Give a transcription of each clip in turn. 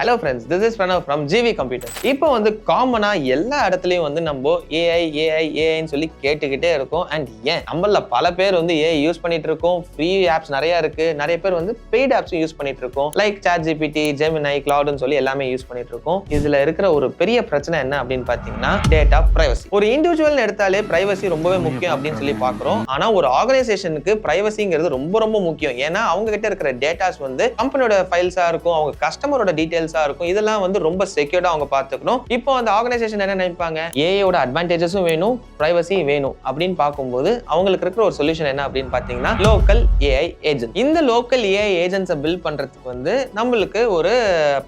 Hello friends, this is Pranav from GV Computers. இப்போ வந்து காமனா எல்லா இடத்துலயும் வந்து நம்ம ஏஐன்னு சொல்லி கேட்டுக்கிட்டே இருக்கோம். அண்ட் ஏன் நம்மள பல பேர் வந்து ஏஐ யூஸ் பண்ணிட்டு இருக்கோம். ஃப்ரீ ஆப்ஸ் நிறைய இருக்கு. நிறைய பேர் வந்து பெய்ட் ஆப்ஸும் யூஸ் பண்ணிட்டு இருக்கோம். லைக் ChatGPT, Gemini, Cloudன்னு சொல்லி எல்லாமே யூஸ் பண்ணிட்டு இருக்கோம். இதுல இருக்கிற ஒரு பெரிய பிரச்சனை என்ன அப்படின்னு பாத்தீங்கன்னா டேட்டா பிரைவசி. ஒரு இண்டிவிஜுவல் எடுத்தாலே பிரைவசி ரொம்பவே முக்கியம் அப்படின்னு சொல்லி பாக்குறோம். ஆனா ஒரு ஆர்கனைசேஷனுக்கு பிரைவசிங்கிறது ரொம்ப முக்கியம். ஏன்னா அவங்க கிட்ட இருக்கிற டேட்டாஸ் வந்து கம்பெனியோட ஃபைல்ஸா இருக்கும், அவங்க கஸ்டமரோட டீடைல்ஸ் இருக்கும். இதெல்லாம் வந்து ரொம்ப செக்யூர்டா அவங்க பாத்துக்கணும். இப்போ அந்த ஆர்கனைசேஷன் என்ன நினைப்பாங்க, ஏஐயோட அட்வான்டேஜஸும் வேணும், பிரைவசியும் வேணும் அப்படின்னு பார்க்கும்போது அவங்களுக்கு இருக்கிற ஒரு சொல்யூஷன் என்ன அப்படின்னு பாத்தீங்கன்னா லோக்கல் ஏஐ ஏஜென்ட். இந்த லோக்கல் ஏஐ ஏஜென்ட்ஸை பில்ட் பண்றதுக்கு வந்து நம்மளுக்கு ஒரு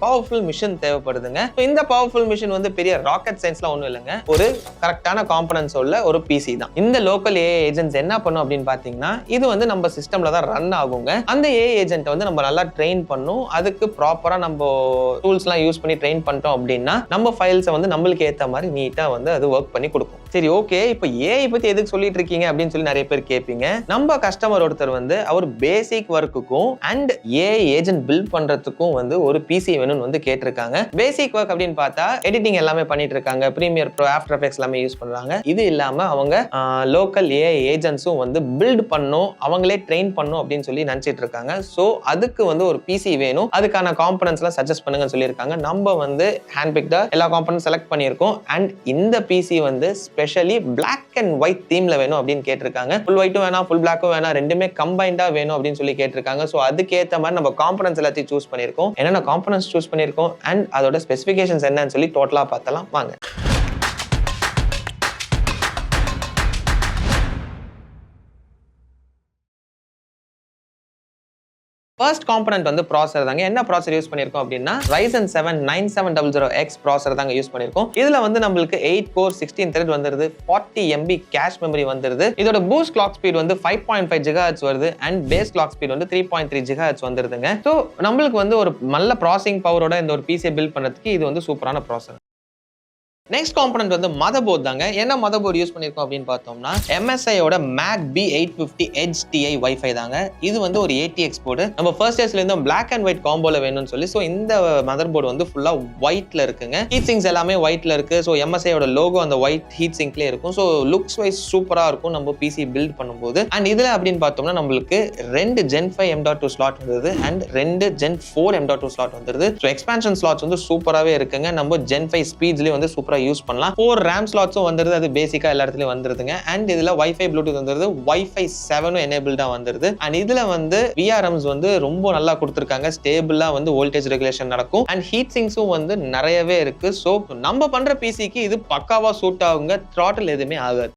பவர்ஃபுல் மிஷின் தேவைப்படுதுங்க. இந்த பவர்ஃபுல் மிஷின் வந்து பெரிய ராக்கெட் சயின்ஸ்லாம் ஒண்ணும் இல்லைங்க, ஒரு கரெக்டான காம்பனன்ட்ஸ் உள்ள ஒரு பிசி தான். இந்த லோக்கல் ஏஐ ஏஜென்ட்ஸ் என்ன பண்ணும் அப்படின்னு பாத்தீங்கன்னா இது வந்து நம்ம சிஸ்டம்ல தான் ரன் ஆகுங்க. அந்த ஏஐ ஏஜென்ட் வந்து நம்ம நல்லா ட்ரெயின் பண்ணும். அதுக்கு ப்ராப்பரா நம்ம டூல்ஸ்லாம் யூஸ் பண்ணி ட்ரெயின் பண்ணிட்டோம் அப்படின்னா நம்ம ஃபைல்ஸை வந்து நம்மளுக்கு ஏற்ற மாதிரி நீட்டா வந்து அது ஒர்க் பண்ணி கொடுக்கும். சரி, ஓகே, இப்போ ஏஐ பத்தி எதுக்கு சொல்லிட்டு இருக்கீங்க அப்படின்னு சொல்லி நிறைய பேர் கேட்பீங்க. நம்ம கஸ்டமர் ஒருத்தர் வந்து அவர் பேசிக் ஒர்க்குக்கும் அண்ட் ஏஐ ஏஜென்ட் பில்ட் பண்றதுக்கும் வந்து ஒரு பிசி வேணும்னு வந்து கேட்டிருக்காங்க. பேசிக் ஒர்க் அப்படின்னு பார்த்தா எடிட்டிங் எல்லாமே பண்ணிட்டு இருக்காங்க, பிரீமியர் ப்ரோ, ஆஃப்டர் எஃபெக்ட்ஸ் எல்லாமே யூஸ் பண்றாங்க. இது இல்லாம அவங்க லோக்கல் ஏஐ ஏஜென்ட்ஸும் வந்து பில்ட் பண்ணும், அவங்களே ட்ரெயின் பண்ணும் அப்படின்னு சொல்லி நினைச்சிட்டு இருக்காங்க. ஸோ அதுக்கு வந்து ஒரு பிசி வேணும், அதுக்கான காம்பனன்ட்ஸ் எல்லாம் சஜஸ்ட் பண்ணுங்க சொல்லியிருக்காங்க. நம்ம வந்து ஹேண்ட் பிக்டா எல்லா காம்பனன்ட் செலக்ட் பண்ணியிருக்கோம். அண்ட் இந்த பிசி வந்து ஸ்பெஷலி பிளாக் அண்ட் ஒயிட் தீம்ல வேணும் அப்படின்னு கேட்டிருக்காங்க. ஃபுல் ஒயிட்டும் வேணாம், ஃபுல் பிளாக்கும் வேணாம், ரெண்டுமே கம்பைண்டா வேணும் அப்படின்னு சொல்லி கேட்டிருக்காங்க. ஸோ அதுக்கேற்ற மாதிரி நம்ம காம்பனன்ட்ஸ் எல்லாத்தையும் சூஸ் பண்ணியிருக்கோம். என்னென்ன காம்பனன்ட்ஸ் சூஸ் பண்ணியிருக்கோம் அண்ட் அதோட ஸ்பெசிஃபிகேஷன்ஸ் என்னன்னு சொல்லி டோட்டலா பார்த்தலாம் வாங்க. ஃபர்ஸ்ட் காம்பனன்ட் வந்து ப்ராசஸர் தாங்க. என்ன ப்ராசஸர் யூஸ் பண்ணிருக்கோம் அப்படின்னா Ryzen 7 9700X ப்ராசஸர் தாங்க யூஸ் பண்ணிருக்கோம். இதுல வந்து நம்மளுக்கு 8 கோர் 16 thread வந்துருது, 40 MB கேஷ் மெமரி வந்துருது. இதோட பூஸ்ட் கிளாக் ஸ்பீட் வந்து 5.5 GHz வருது அண்ட் பேஸ் கிளாக் ஸ்பீட் வந்து 3.3 GHz வந்துருதுங்க. ஸோ நம்மளுக்கு வந்து ஒரு நல்ல ப்ராசஸிங் பவரோட இந்த ஒரு பிசியை பில்ட் பண்றதுக்கு இது வந்து சூப்பரான ப்ராசஸர். நெக்ஸ்ட் காம்பனன்ட் வந்து மதர் போர்ட் தாங்க. என்ன மதர் போர்டு யூஸ் பண்ணிருக்கோம் அப்படின்னு பார்த்தோம்னா MSIயோட Mac B850 Edge TI Wi-Fi தாங்க. இது வந்து ஒரு ATX போர்டு. நம்ம ஃபர்ஸ்ட் டேஸ்ல இருந்து பிளாக் அண்ட் ஒயிட் காம்போல வேணும்னு சொல்லி ஸோ இந்த மதர் போர்டு வந்து ஃபுல்லா ஒயிட்ல இருக்குங்க. ஹீட் சிங்ஸ் எல்லாமே ஒயிட்ல இருக்கு. ஸோ MSIயோட லோகோ அந்த ஒயிட் ஹீட் சிங்க்லேயே இருக்கும். ஸோ லுக்ஸ் வைஸ் சூப்பரா இருக்கும் நம்ம பிசி பில்ட் பண்ணும்போது. அண்ட் இதுல அப்படின்னு பார்த்தோம்னா நம்மளுக்கு 2 Gen 5 M.2 ஸ்லாட் வந்துருது அண்ட் 2 Gen 4 M.2 ஸ்லாட் வந்துருது. ஸோ எக்ஸ்பான்ஷன் ஸ்லாட்ஸ் வந்து சூப்பராகவே இருக்குங்க. நம்ம Gen 5 ஸ்பீட்ஸ்லேயே வந்து சூப்பரா யூஸ் பண்ணலாம். 4 RAM ஸ்லாட்ஸும் வந்துருது, அது பேசிக்கா எல்லா இடத்துலயும் வந்துருதுங்க. அண்ட் இதுல Wi-Fi Bluetooth வந்துருது, Wi-Fi 7 எனேபிள்டா வந்துருது. அண்ட் இதுல வந்து VRMs வந்து ரொம்ப நல்லா கொடுத்திருக்காங்க, ஸ்டேபிளா வந்து வோல்டேஜ் ரெகுலேஷன் நடக்கும். அண்ட் ஹீட் சிங்ஸும் வந்து நிறையவே இருக்கு. ஸோ நம்ம பண்ற பிசிக்கு இது பக்காவா சூட் ஆகுங்க, த்ராட்டில் எதுவுமே ஆகாது.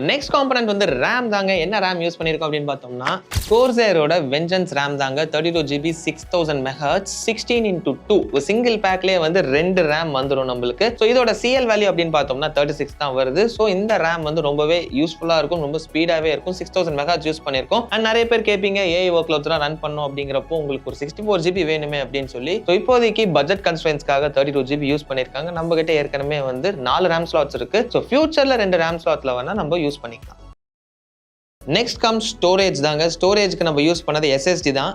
நெக்ஸ்ட் காம்பனன்ட் வந்து RAM தாங்க. என்ன RAM யூஸ் பண்ணிருக்கோம் அப்படின்னு பார்த்தோம்னா Corsairோட Vengeance RAM தாங்க. 32GB 6000 MHz 16x2 ஒரு சிங்கிள் பேக்லயே வந்து 2 RAM வந்துடும் நம்மளுக்கு. ஸோ இதோட CL வேல்யூ அப்படின்னு பார்த்தோம்னா 36 தான் வருது. ஸோ இந்த RAM வந்து ரொம்பவே யூஸ்ஃபுல்லா இருக்கும், ரொம்ப ஸ்பீடாவே இருக்கும். 6000 MHz யூஸ் பண்ணிருக்கோம். அண்ட் நிறைய பேர் கேட்பீங்க ஏஐ ஒர்க் லோட்ஸ் ரன் பண்ணும் அப்படிங்கிறப்போ உங்களுக்கு ஒரு 64GB வேணுமே அப்படின்னு சொல்லி. ஸோ இப்போதைக்கு பட்ஜெட் கன்ஸ்ட்ரெயின்ஸ்க்காக 32GB யூஸ் பண்ணிருக்காங்க. நம்ம கிட்ட ஏற்கனவே வந்து 4 RAM ஸ்லாட்ஸ் இருக்கு. ஸோ ஃபியூச்சர்ல 2 RAM ஸ்லாட்ல வேணா நம்ம யூஸ் பண்ணிக்கலாம். நெக்ஸ்ட் கம் ஸ்டோரேஜ் தாங்க. ஸ்டோரேஜ்க்கு நம்ம யூஸ் பண்ணது SSD தான்.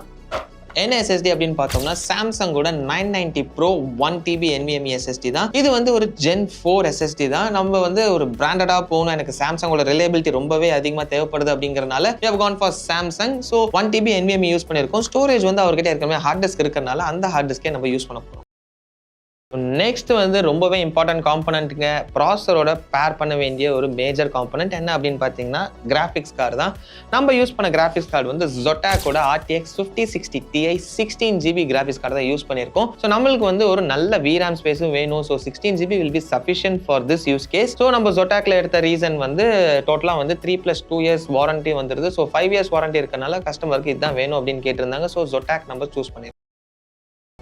என்ன SSD அப்படின்னு பார்த்தோம்னா சாம்சங்கோட 990 Pro 1TB NVMe SSD தான். இது வந்து ஒரு Gen 4 SSD தான். நம்ம வந்து ஒரு பிராண்டடா போகணும், எனக்கு சாம்சங்கோட ரிலையபிலிட்டி ரொம்பவே அதிகமாக தேவைப்படுது அப்படிங்கறனால we have gone for Samsung. So 1TB NVMe use பண்ணியிருக்கோம். ஸ்டோரேஜ் வந்து அவர்கிட்ட ஏற்கனவே ஹார்ட் டிஸ்க் இருக்கிறனால அந்த ஹார்ட் டிஸ்கே நம்ம யூஸ் பண்ண போகிறோம். நெக்ஸ்ட் வந்து ரொம்பவே இம்பார்ட்டன்ட் காம்பனன்ட்டுங்க, ப்ராசஸரோட பேர் பண்ண வேண்டிய ஒரு மேஜர் காம்பனன்ட் என்ன அப்படின்னு பார்த்தீங்கன்னா கிராஃபிக்ஸ் கார்டு தான். நம்ம யூஸ் பண்ண கிராஃபிக்ஸ் கார்டு வந்து Zotacoட RTX 5060 Ti 16GB graphics card தான் யூஸ் பண்ணியிருக்கோம். ஸோ நம்மளுக்கு வந்து ஒரு நல்ல VRAM ஸ்பேஸும் வேணும். So 16GB will be sufficient for this use case. So நம்ம Zotacல எடுத்த ரீசன் வந்து டோட்டலாக வந்து 3+2 years வாரண்டி வந்துருது. ஸோ 5 years வாரண்டி இருக்கனால கஸ்டமருக்கு இதுதான் வேணும் அப்படின்னு கேட்டிருந்தாங்க. ஸோ Zotac நம்ம சூஸ் பண்ணிருக்கோம்.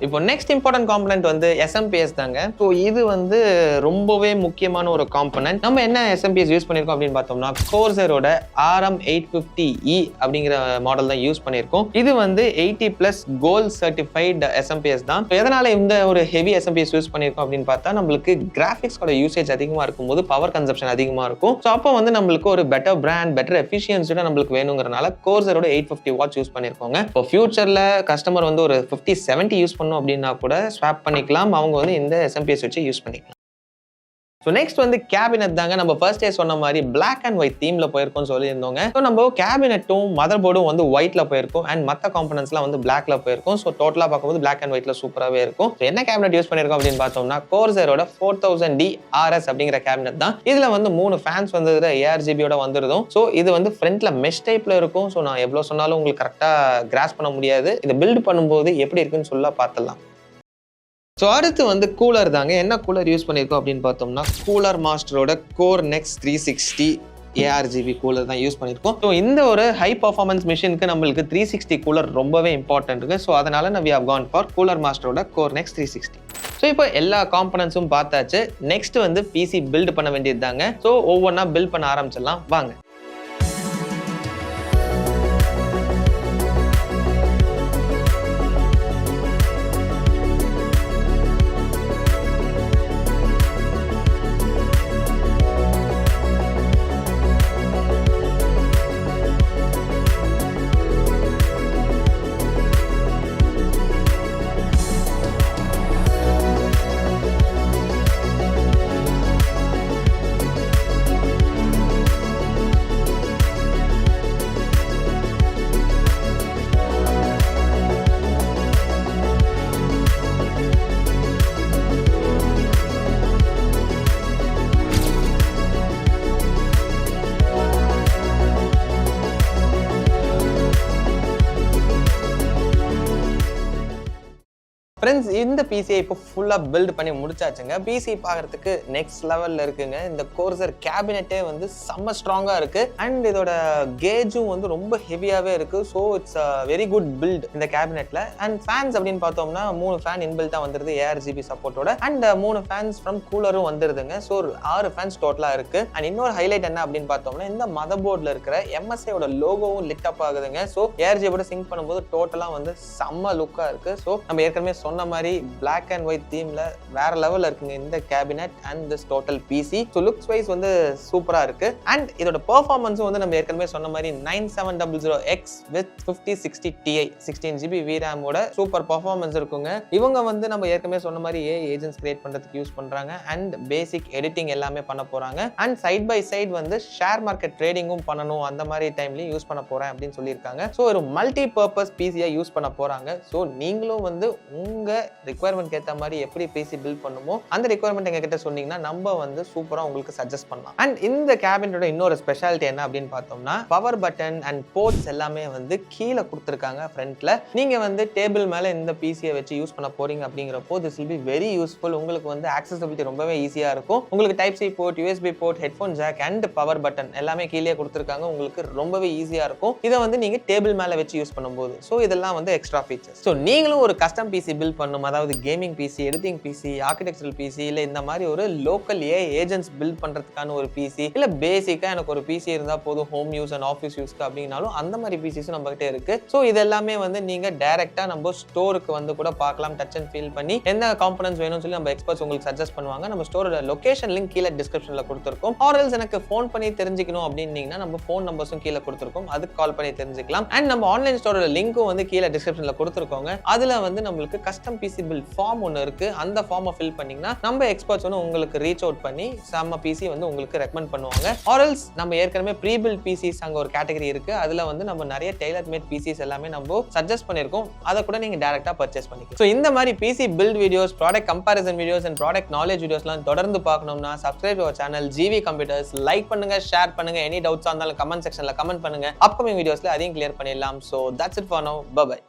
இப்போ நெக்ஸ்ட் இம்பார்ட்டன்ட் காம்பனன்ட் வந்து SMPS தாங்க. ஸோ இது வந்து ரொம்பவே முக்கியமான ஒரு காம்பனன்ட். நம்ம என்ன SMPS யூஸ் பண்ணியிருக்கோம் அப்படின்னு பார்த்தோம்னா Corsairோட RM850E அப்படிங்கிற மாடல் தான் யூஸ் பண்ணியிருக்கோம். இது வந்து 80+ கோல்ட் சர்டிஃபைட் SMPS தான். எதனால இந்த ஒரு ஹெவி SMPS யூஸ் பண்ணியிருக்கோம் அப்படின்னு பார்த்தா நம்மளுக்கு கிராஃபிக்ஸோட யூசேஜ் அதிகமாக இருக்கும்போது பவர் கன்சப்ஷன் அதிகமாக இருக்கும். ஸோ அப்போ வந்து நம்மளுக்கு ஒரு பெட்டர் பிராண்ட், பெட்டர் எஃபிஷியன்சியோட நம்மளுக்கு வேணுங்கிறனால Corsairோட 850 வாட்ஸ் யூஸ் பண்ணியிருக்கோங்க. இப்போ ஃபியூச்சர்ல கஸ்டமர் வந்து ஒரு 5070 யூஸ் பண்ண பண்ணணும் அப்படின்னா கூட ஸ்வாப் பண்ணிக்கலாம். அவங்க வந்து இந்த SMPS வச்சு யூஸ் பண்ணிக்கலாம். ஸோ நெக்ஸ்ட் வந்து கேபினெட் தாங்க. நம்ம ஃபர்ஸ்டே சொன்ன மாதிரி பிளாக் அண்ட் ஒயிட் தீம்ல போயிருக்கோம் சொல்லியிருந்தோங்க. ஸோ நம்ம கேபினெட்டும் மதர் போர்டும் வந்து ஒயிட்ல போயிருக்கும் அண்ட் மற்ற காம்பனன்ட்ஸ்லாம் வந்து பிளாக்ல போயிருக்கும். ஸோ டோட்டலா பார்க்கும்போது பிளாக் அண்ட் ஒயிட்ல சூப்பராகவே இருக்கும். என்ன கேபினெட் யூஸ் பண்ணிருக்கோம் அப்படின்னு பார்த்தோம்னா Corsairோட 4000D RS அப்படிங்கிற கேபினெட் தான். இதுல வந்து 3 ஃபேன்ஸ் வந்து ARGBயோட வந்துருதும். ஸோ இது வந்து ஃப்ரண்ட்ல மெஷ் டைப்ல இருக்கும். ஸோ நான் எவ்வளவு சொன்னாலும் உங்களுக்கு கரெக்டா கிராஸ் பண்ண முடியாது. இதை பில்ட் பண்ணும்போது எப்படி இருக்குன்னு சொல்ல பார்த்துடலாம். ஸோ அடுத்து வந்து கூலர் தாங்க. என்ன கூலர் யூஸ் பண்ணியிருக்கோம் அப்படின்னு பார்த்தோம்னா கூலர் மாஸ்டரோட கோர் நெக்ஸ்ட் 360 ARGB கூலர் தான் யூஸ் பண்ணியிருக்கோம். ஸோ இந்த ஒரு ஹை பர்ஃபார்மன்ஸ் மிஷினுக்கு நம்மளுக்கு 360 கூலர் ரொம்பவே இம்பார்ட்டன்ட் இருக்கு. ஸோ அதனால we have gone for cooler மாஸ்டரோட கோர் நெக்ஸ்ட் 360. ஸோ இப்போ எல்லா காம்பனன்ட்ஸும் பார்த்தாச்சு. நெக்ஸ்ட் வந்து பிசி பில்ட் பண்ண வேண்டியது தாங்க. ஸோ ஒவ்வொன்றா பில்ட் பண்ண ஆரம்பிச்சிடலாம் வாங்க. ஃப்ரெண்ட்ஸ் இந்த பிசியை இப்போ ஃபுல்லாக பில்ட் பண்ணி முடிச்சாச்சுங்க. பிசி பார்க்கறதுக்கு நெக்ஸ்ட் லெவலில் இருக்குங்க. இந்த Corsair கேபினெட்டே வந்து செம்ம ஸ்ட்ராங்காக இருக்கு அண்ட் இதோட கேஜும் வந்து ரொம்ப ஹெவியாகவே இருக்கு. So it's a very good build இந்த கேபினெட்ல. அண்ட் ஃபேன்ஸ் அப்படின்னு பார்த்தோம்னா 3 ஃபேன் இன்பில்ட்டாக வந்துருது ARGB சப்போர்ட்டோட அண்ட் 3 ஃபேன்ஸ் ஃப்ரம் கூலரும் வந்துருதுங்க. ஸோ 6 ஃபேன்ஸ் டோட்டலாக இருக்கு. அண்ட் இன்னொரு ஹைலைட் என்ன அப்படின்னு பார்த்தோம்னா இந்த மதர் போர்டில் இருக்கிற MSIயோட லோகோவும் லிட் அப் ஆகுதுங்க. ஸோ ARGB சிங்க் பண்ணும்போது டோட்டலாக வந்து செம்ம லுக்காக இருக்கு. ஸோ நம்ம ஏற்கனவே சொன்ன மாதிரி பிளாக் அண்ட் ஒயிட் தீம்ல வேற லெவல்ல இருக்குங்க இந்த cabinet and this total PC. So looks wise வந்து சூப்பரா இருக்கு அண்ட் இதோட பெர்ஃபார்மன்ஸும் வந்து நம்ம ஏற்கனவே சொன்ன மாதிரி 9700X with 5060 Ti 16GB VRAM ஓட சூப்பர் பெர்ஃபார்மன்ஸ் இருக்குங்க. இவங்க வந்து நம்ம ஏற்கனவே சொன்ன மாதிரி ஏஜென்ட்ஸ் கிரியேட் பண்றதுக்கு யூஸ் பண்றாங்க அண்ட் பேசிக் எடிட்டிங் எல்லாமே பண்ண போறாங்க அண்ட் சைட் பை சைட் வந்து ஷேர் மார்க்கெட் ட்ரேடிங்கும் பண்ணணும் அந்த மாதிரி டைம்லயும் யூஸ் பண்ண போறேன் அப்படின்னு சொல்லியிருக்காங்க. ஸோ ஒரு மல்டி பர்பஸ் பிசியா யூஸ் பண்ண போறாங்க. ஸோ நீங்களும் வந்து உங்க ரிக்வயர்மெண்ட் ஏற்ற மாதிரி எப்படி பிசி பில்ட் பண்ணுமோ அந்த ரிக்வயர்மெண்ட் எங்க கிட்ட சொன்னீங்கன்னா நம்ம வந்து சூப்பரா உங்களுக்கு சஜஸ்ட் பண்ணலாம். அண்ட் இந்த கேபினோட இன்னொரு ஸ்பெஷாலிட்டி என்ன அப்படின்னு பார்த்தோம்னா பவர் பட்டன் அண்ட் போர்ட்ஸ் எல்லாமே வந்து கீழே கொடுத்துருக்காங்க ஃப்ரண்ட்ல. நீங்க வந்து டேபிள் மேல இந்த பிசியை வச்சு யூஸ் பண்ண போறீங்க அப்படிங்கிறப்போ this will be very useful. உங்களுக்கு வந்து ஆக்சஸபிலிட்டி ரொம்பவே ஈஸியா இருக்கும். உங்களுக்கு type C port, USB port, headphone jack and power button எல்லாமே கீழே கொடுத்துருக்காங்க. உங்களுக்கு ரொம்பவே ஈஸியா இருக்கும் இதை வந்து நீங்க டேபிள் மேல வச்சு யூஸ் பண்ணும்போது. ஸோ இதெல்லாம் வந்து எக்ஸ்ட்ரா ஃபீச்சர்ஸ். ஸோ நீங்களும் ஒரு கஸ்டம் பிசி பில்ட் பண்ணும், அதாவது gaming PC, editing PC, architectural PC, இல்ல இந்த மாதிரி ஒரு லோக்கல் ஏஜென்ட்ஸ் பில்ட் பண்றதுக்கான ஒரு பிசி, இல்ல பேசிக்கா எனக்கு ஒரு பிசி இருந்தா போதும் ஹோம் யூஸ் அண்ட் ஆஃபீஸ் யூஸ்க்கு அப்படின்னாலும் அந்த மாதிரி பிசிஸும் நம்ம கிட்ட இருக்கு. ஸோ இது எல்லாமே வந்து நீங்க டைரக்டா நம்ம ஸ்டோருக்கு வந்து கூட பார்க்கலாம், டச் அண்ட் ஃபீல் பண்ணி என்ன காம்பனன்ட்ஸ் வேணும்னு சொல்லி நம்ம எக்ஸ்பர்ட்ஸ் உங்களுக்கு சஜஸ்ட் பண்ணுவாங்க. நம்ம ஸ்டோரோட லொகேஷன் லிங்க் கீழே டிஸ்கிரிப்ஷன்ல கொடுத்துருக்கோம். ஆர்எல்ஸ் எனக்கு ஃபோன் பண்ணி தெரிஞ்சுக்கணும் அப்படின்னீங்கன்னா நம்ம ஃபோன் நம்பர்ஸும் கீழே கொடுத்துருக்கோம், அதுக்கு கால் பண்ணி தெரிஞ்சுக்கலாம். அண்ட் நம்ம ஆன்லைன் ஸ்டோரோட லிங்க்கும் வந்து கீழே டிஸ்கிரிப்ஷன்ல கொடுத்துருக்கோங்க. அதுல வந்து நம்மளுக்கு கஸ்டம் பிசி பில்ட் ஃபார்ம் ஒன்று இருக்கு. அந்த ஃபார்மை ஃபில் பண்ணீங்கன்னா நம்ம எக்ஸ்பர்ட்ஸ் வந்து உங்களுக்கு ரீச் அவுட் பண்ணி நம்ம பிசி வந்து உங்களுக்கு ரெக்கமெண்ட் பண்ணுவாங்க. ஆர்எல்ஸ் நம்ம ஏற்கனவே ப்ரீ பில்ட் பிசிஸ் அங்க ஒரு கேட்டகரி இருக்கு. அதுல வந்து நம்ம நிறைய டெய்லர் மேட் பிசிஸ் எல்லாமே நம்ம சஜஸ்ட் பண்ணிருக்கோம். அதை கூட நீங்க டைரக்டா பர்ச்சேஸ் பண்ணிக்கலாம். ஸோ இந்த மாதிரி PC build videos, product comparison videos and product knowledge வீடியோஸ்லாம் தொடர்ந்து பார்க்கணும்னா subscribe our channel GV computers. Like பண்ணுங்க, ஷேர் பண்ணுங்க, எனி டவுட்ஸ் இருந்தாலும் கமெண்ட் செக்ஷன்ல கமெண்ட் பண்ணுங்க. அப்கமிங் வீடியோஸ்ல அதையும் கிளியர் பண்ணிடலாம். So that's it for now. Bye by.